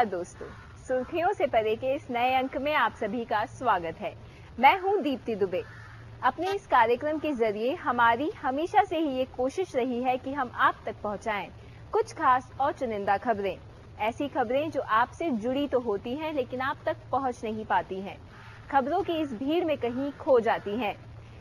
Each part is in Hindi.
नमस्कार दोस्तों, सुर्खियों से परे के इस नए अंक में आप सभी का स्वागत है। मैं हूं दीप्ति दुबे। अपने इस कार्यक्रम के जरिए हमारी हमेशा से ही ये कोशिश रही है कि हम आप तक पहुंचाएं कुछ खास और चुनिंदा खबरें, ऐसी खबरें जो आपसे जुड़ी तो होती हैं लेकिन आप तक पहुंच नहीं पाती हैं। खबरों की इस भीड़ में कहीं खो जाती हैं,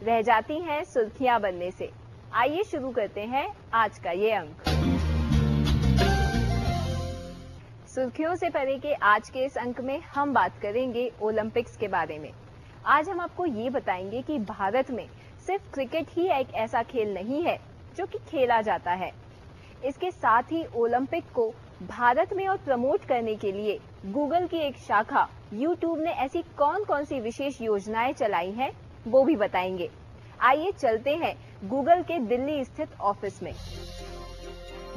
रह जाती हैं सुर्खियां बनने से। आइए शुरू करते हैं आज का ये अंक। सुर्खियों से परे के आज के इस अंक में हम बात करेंगे ओलंपिक्स के बारे में। आज हम आपको ये बताएंगे कि भारत में सिर्फ क्रिकेट ही एक ऐसा खेल नहीं है जो कि खेला जाता है। इसके साथ ही ओलंपिक को भारत में और प्रमोट करने के लिए गूगल की एक शाखा यूट्यूब ने ऐसी कौन कौन सी विशेष योजनाएं चलाई हैं वो भी बताएंगे। आइए चलते हैं गूगल के दिल्ली स्थित ऑफिस में।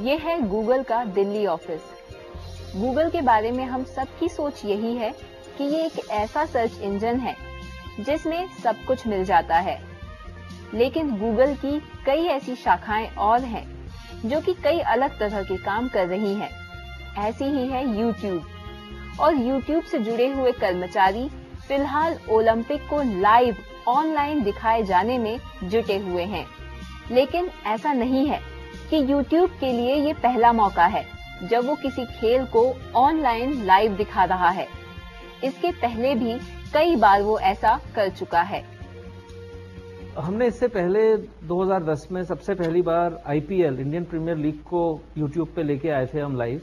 ये है गूगल का दिल्ली ऑफिस। गूगल के बारे में हम सबकी सोच यही है कि ये एक ऐसा सर्च इंजन है जिसमें सब कुछ मिल जाता है, लेकिन गूगल की कई ऐसी शाखाएं और हैं जो कि कई अलग तरह के काम कर रही हैं। ऐसी ही है यूट्यूब, और यूट्यूब से जुड़े हुए कर्मचारी फिलहाल ओलंपिक को लाइव ऑनलाइन दिखाए जाने में जुटे हुए हैं। लेकिन ऐसा नहीं है कि यूट्यूब के लिए ये पहला मौका है जब वो किसी खेल को ऑनलाइन लाइव दिखा रहा है। इसके पहले भी कई बार वो ऐसा कर चुका है। हमने इससे पहले 2010 में सबसे पहली बार आईपीएल इंडियन प्रीमियर लीग को यूट्यूब पे लेके आए थे हम लाइव,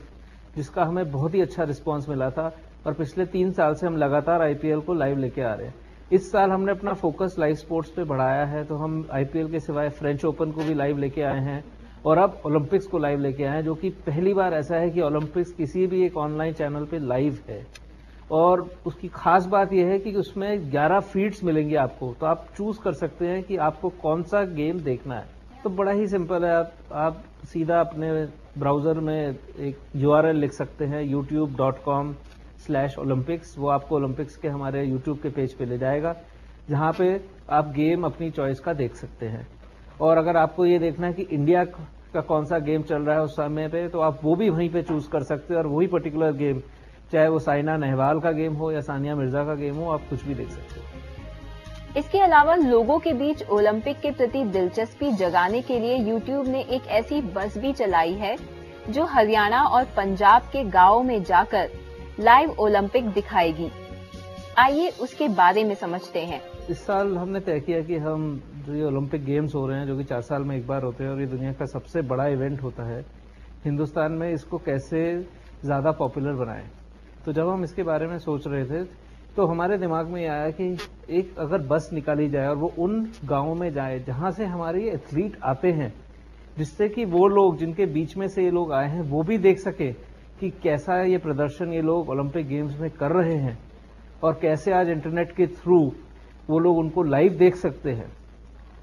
जिसका हमें बहुत ही अच्छा रिस्पांस मिला था। और पिछले 3 साल से हम लगातार आईपीएल को लाइव लेके आ रहे हैं। इस साल हमने अपना फोकस लाइव स्पोर्ट्स पे बढ़ाया है, तो हम आईपीएल के सिवाय फ्रेंच ओपन को भी लाइव लेके आए हैं और अब ओलंपिक्स को लाइव लेके आए हैं, जो कि पहली बार ऐसा है कि ओलंपिक्स किसी भी एक ऑनलाइन चैनल पे लाइव है। और उसकी खास बात यह है कि उसमें 11 फीड्स मिलेंगे आपको, तो आप चूज कर सकते हैं कि आपको कौन सा गेम देखना है। तो बड़ा ही सिंपल है, आप सीधा अपने ब्राउजर में एक URL लिख सकते हैं youtube.com/Olympics। वो आपको ओलंपिक्स के हमारे यूट्यूब के पेज पे ले जाएगा, जहां पे आप गेम अपनी चॉइस का देख सकते हैं। और अगर आपको ये देखना है कि इंडिया का कौन सा गेम चल रहा है उस समय पे, तो आप वो भी वहीं पे चूज कर सकते हैं और वही पर्टिकुलर गेम, चाहे वो साइना नेहवाल का गेम हो या सानिया मिर्जा का गेम हो, आप कुछ भी देख सकते हैं। इसके अलावा लोगों के बीच ओलंपिक के प्रति दिलचस्पी जगाने के लिए यूट्यूब ने एक ऐसी बस भी चलाई है जो हरियाणा और पंजाब के गांवों में जाकर लाइव ओलंपिक दिखाएगी। आइए उसके बारे में समझते हैं। इस साल हमने तय किया कि हम जो ये ओलंपिक गेम्स हो रहे हैं, जो कि 4 साल में एक बार होते हैं और ये दुनिया का सबसे बड़ा इवेंट होता है हिंदुस्तान में, इसको कैसे ज्यादा पॉपुलर बनाएं। तो जब हम इसके बारे में सोच रहे थे तो हमारे दिमाग में आया कि एक अगर बस निकाली जाए और वो उन गांवों में जाए जहां से हमारे ये एथलीट आते हैं, जिससे कि वो लोग जिनके बीच में से ये लोग आए हैं वो भी देख सके कि कैसा ये प्रदर्शन ये लोग ओलंपिक गेम्स में कर रहे हैं और कैसे आज इंटरनेट के थ्रू वो लोग उनको लाइव देख सकते हैं।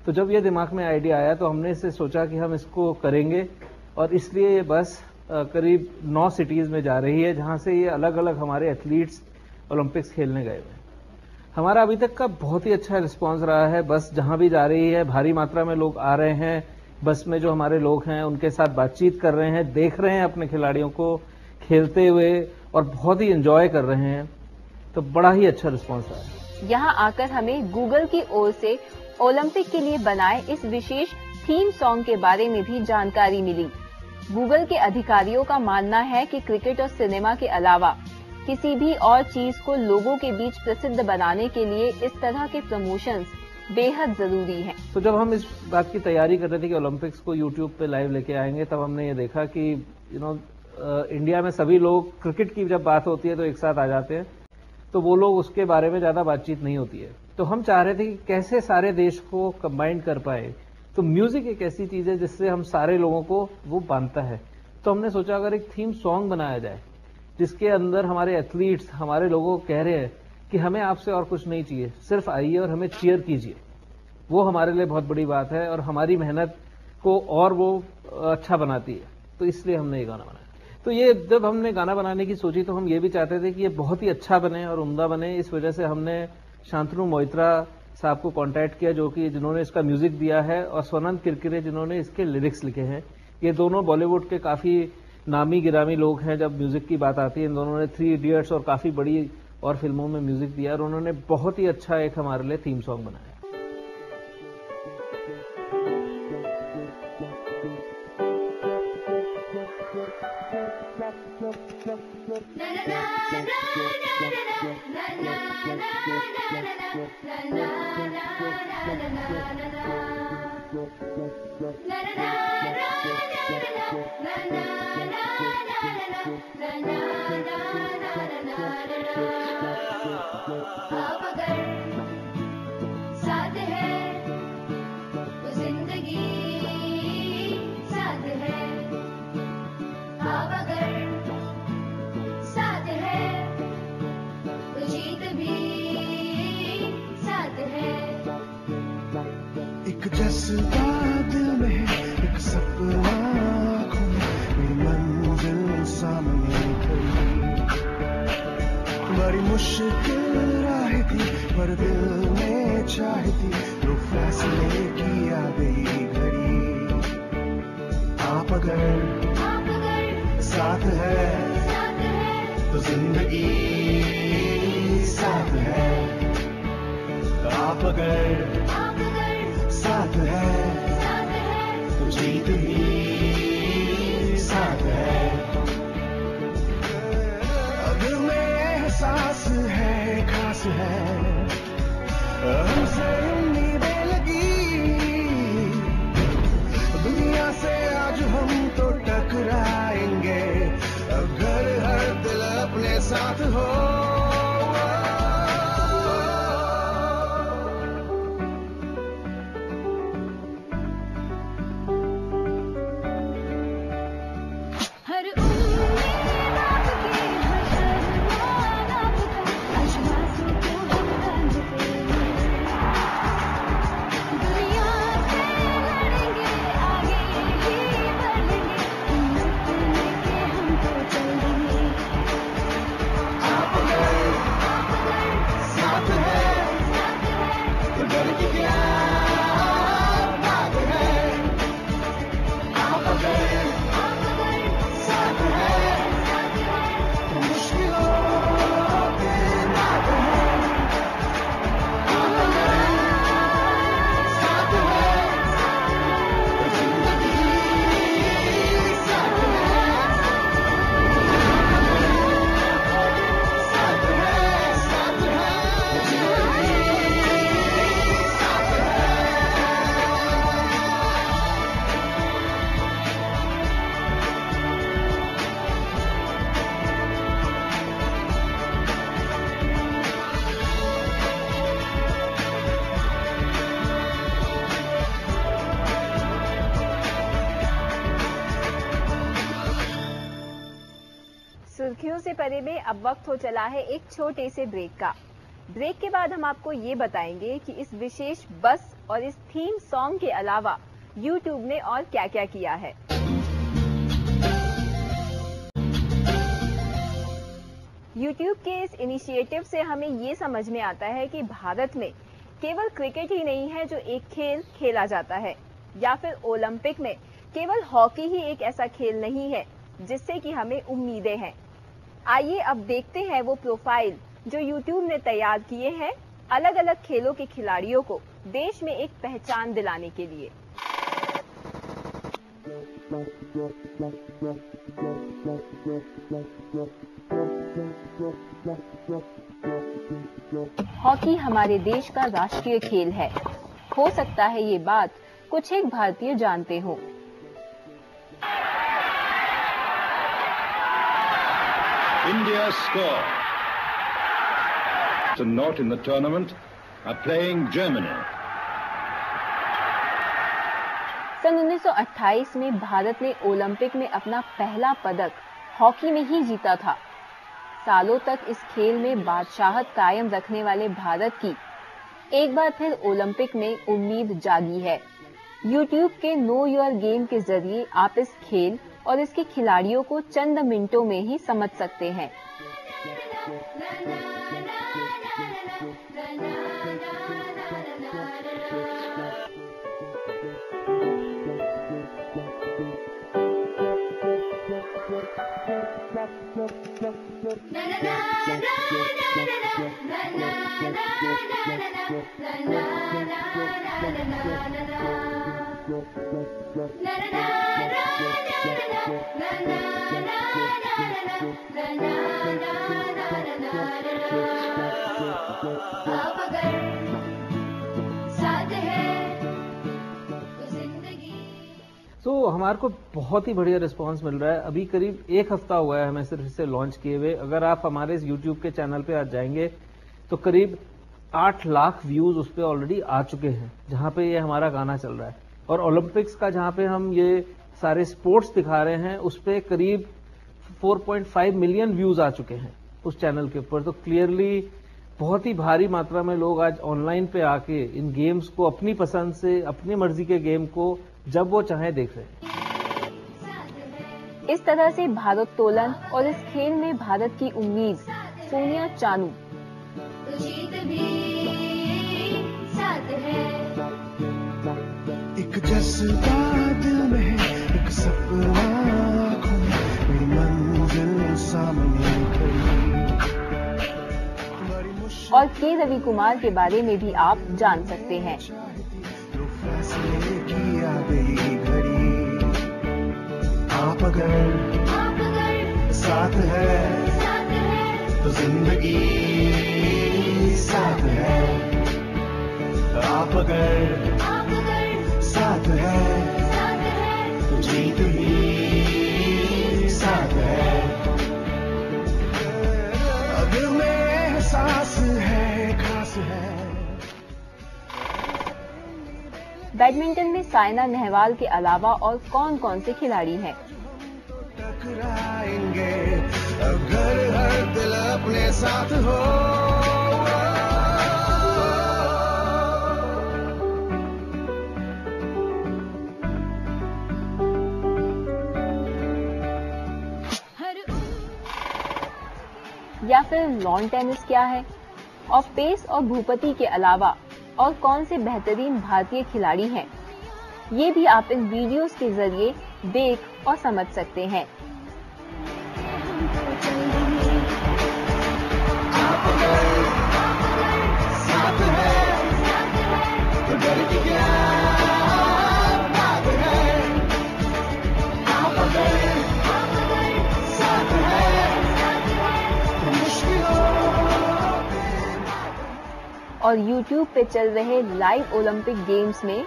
तो जब ये दिमाग में आइडिया आया तो हमने इससे सोचा कि हम इसको करेंगे, और इसलिए ये बस करीब 9 सिटीज में जा रही है जहां से ये अलग अलग हमारे एथलीट्स ओलंपिक्स खेलने गए हुए हैं। हमारा अभी तक का बहुत ही अच्छा रिस्पांस रहा है। बस जहां भी जा रही है भारी मात्रा में लोग आ रहे हैं, बस में जो हमारे लोग हैं उनके साथ बातचीत कर रहे हैं, देख रहे हैं अपने खिलाड़ियों को खेलते हुए और बहुत ही एंजॉय कर रहे हैं। तो बड़ा ही अच्छा रिस्पांस रहा है। यहाँ आकर हमें गूगल की ओर से ओलंपिक के लिए बनाए इस विशेष थीम सॉन्ग के बारे में भी जानकारी मिली। गूगल के अधिकारियों का मानना है कि क्रिकेट और सिनेमा के अलावा किसी भी और चीज को लोगों के बीच प्रसिद्ध बनाने के लिए इस तरह के प्रमोशंस बेहद जरूरी हैं। तो जब हम इस बात की तैयारी कर रहे थे कि ओलंपिक्स को यूट्यूब पे लाइव लेके आएंगे, तब हमने ये देखा कि इंडिया में सभी लोग क्रिकेट की जब बात होती है तो एक साथ आ जाते हैं, तो वो लोग उसके बारे में ज्यादा बातचीत नहीं होती है। तो हम चाह रहे थे कि कैसे सारे देश को कंबाइन कर पाए। तो म्यूजिक एक ऐसी चीज है जिससे हम सारे लोगों को वो बांधता है। तो हमने सोचा अगर एक थीम सॉन्ग बनाया जाए जिसके अंदर हमारे एथलीट्स हमारे लोगों को कह रहे हैं कि हमें आपसे और कुछ नहीं चाहिए, सिर्फ आइए और हमें चीयर कीजिए, वो हमारे लिए बहुत बड़ी बात है और हमारी मेहनत को और वो अच्छा बनाती है। तो इसलिए हमने ये गाना बनाया। तो ये जब हमने गाना बनाने की सोची तो हम ये भी चाहते थे कि ये बहुत ही अच्छा बने और उम्दा बने। इस वजह से हमने शांतनु मोइत्रा साहब को कांटेक्ट किया, जो कि जिन्होंने इसका म्यूजिक दिया है, और स्वनंद किरकिरे जिन्होंने इसके लिरिक्स लिखे हैं। ये दोनों बॉलीवुड के काफी नामी गिरामी लोग हैं जब म्यूजिक की बात आती है। इन दोनों ने 3 इडियट्स और काफी बड़ी और फिल्मों में म्यूजिक दिया और उन्होंने बहुत ही अच्छा एक हमारे लिए थीम सॉन्ग बनाया। अब अगर साथ है तो जिंदगी साथ है, अब अगर साथ है तो जीत भी साथ है। एक जज्बा दिल में है, एक सपना आँखों में, मेरी मंजिल सामने खड़ी। बड़ी मुश्किल राह थी पर दिल ने चाहती, तो फैसले की आ गई घड़ी। आप अगर साथ है तो जिंदगी साथ है, आप अगर साथ है तो जीत भी साथ है। दिल में एहसास है, खास है, हमसे उम्मीदें लगी, दुनिया से आज हम तो टकराएंगे, अगर हर दिल अपने साथ हो। सुर्खियों से परे में अब वक्त हो चला है एक छोटे से ब्रेक का। ब्रेक के बाद हम आपको ये बताएंगे कि इस विशेष बस और इस थीम सॉन्ग के अलावा YouTube ने और क्या क्या किया है। YouTube के इस इनिशिएटिव से हमें ये समझ में आता है कि भारत में केवल क्रिकेट ही नहीं है जो एक खेल खेला जाता है, या फिर ओलंपिक में केवल हॉकी ही एक ऐसा खेल नहीं है जिससे कि हमें उम्मीदें हैं। आइए अब देखते हैं वो प्रोफाइल जो YouTube ने तैयार किए हैं अलग अलग खेलों के खिलाड़ियों को देश में एक पहचान दिलाने के लिए। हॉकी हमारे देश का राष्ट्रीय खेल है। हो सकता है ये बात कुछ एक भारतीय जानते हो। India score. To not in the tournament are playing Germany. सन 1928 में भारत ने ओलंपिक में अपना पहला पदक हॉकी में ही जीता था। सालों तक इस खेल में बादशाहत कायम रखने वाले भारत की एक बार फिर ओलंपिक में उम्मीद जागी है। YouTube के नो योर गेम के जरिए आप इस खेल और इसके खिलाड़ियों को चंद मिनटों में ही समझ सकते हैं। तो हमारे को बहुत ही बढ़िया रिस्पांस मिल रहा है। अभी करीब 1 हफ्ता हुआ है हमें सिर्फ इसे लॉन्च किए हुए। अगर आप हमारे इस YouTube के चैनल पे आज जाएंगे तो करीब 8 लाख व्यूज उस पर ऑलरेडी आ चुके हैं, जहां पे ये हमारा गाना चल रहा है। और ओलंपिक्स का जहां पे हम ये सारे स्पोर्ट्स दिखा रहे हैं उस पर करीब 4.5 मिलियन व्यूज आ चुके हैं उस चैनल के ऊपर। तो क्लियरली बहुत ही भारी मात्रा में लोग आज ऑनलाइन पे आके इन गेम्स को अपनी पसंद से, अपनी मर्जी के गेम को जब वो चाहे देख रहे हैं। इस तरह से भारोत्तोलन और इस खेल में भारत की उम्मीद सोनिया चानू। एक जज्बा दिल में, एक सपना आँखों में, मेरी मंजिल सामने खड़ी। और के रवि कुमार के बारे में भी आप जान सकते हैं। जो फैसले की आ गई घड़ी, आप अगर साथ है तो जिंदगी साथ है। आप अगर साथ है तो जीत भी साथ है। दिल में एहसास है, खास है। बैडमिंटन में साइना नेहवाल के अलावा और कौन कौन से खिलाड़ी हैं? टकराएंगे अगर हर दिल अपने साथ हो। या फिर लॉन टेनिस क्या है? और पेस और भूपति के अलावा और कौन से बेहतरीन भारतीय खिलाड़ी हैं? ये भी आप इन वीडियोस के जरिए देख और समझ सकते हैं। और YouTube पे चल रहे लाइव ओलंपिक गेम्स में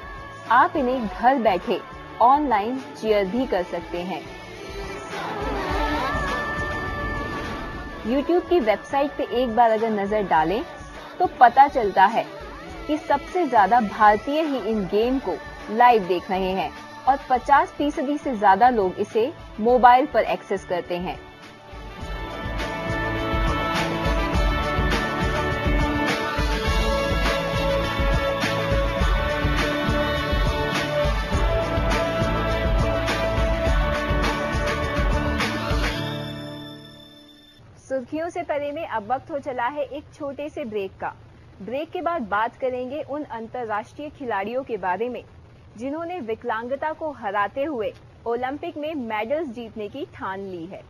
आप इन्हें घर बैठे ऑनलाइन चीयर भी कर सकते हैं। YouTube की वेबसाइट पे एक बार अगर नजर डालें तो पता चलता है कि सबसे ज्यादा भारतीय ही इन गेम को लाइव देख रहे हैं और 50% से ज्यादा लोग इसे मोबाइल पर एक्सेस करते हैं। सुर्खियों से परे में अब वक्त हो चला है एक छोटे से ब्रेक का। ब्रेक के बाद बात करेंगे उन अंतर्राष्ट्रीय खिलाड़ियों के बारे में जिन्होंने विकलांगता को हराते हुए ओलंपिक में मेडल्स जीतने की ठान ली है।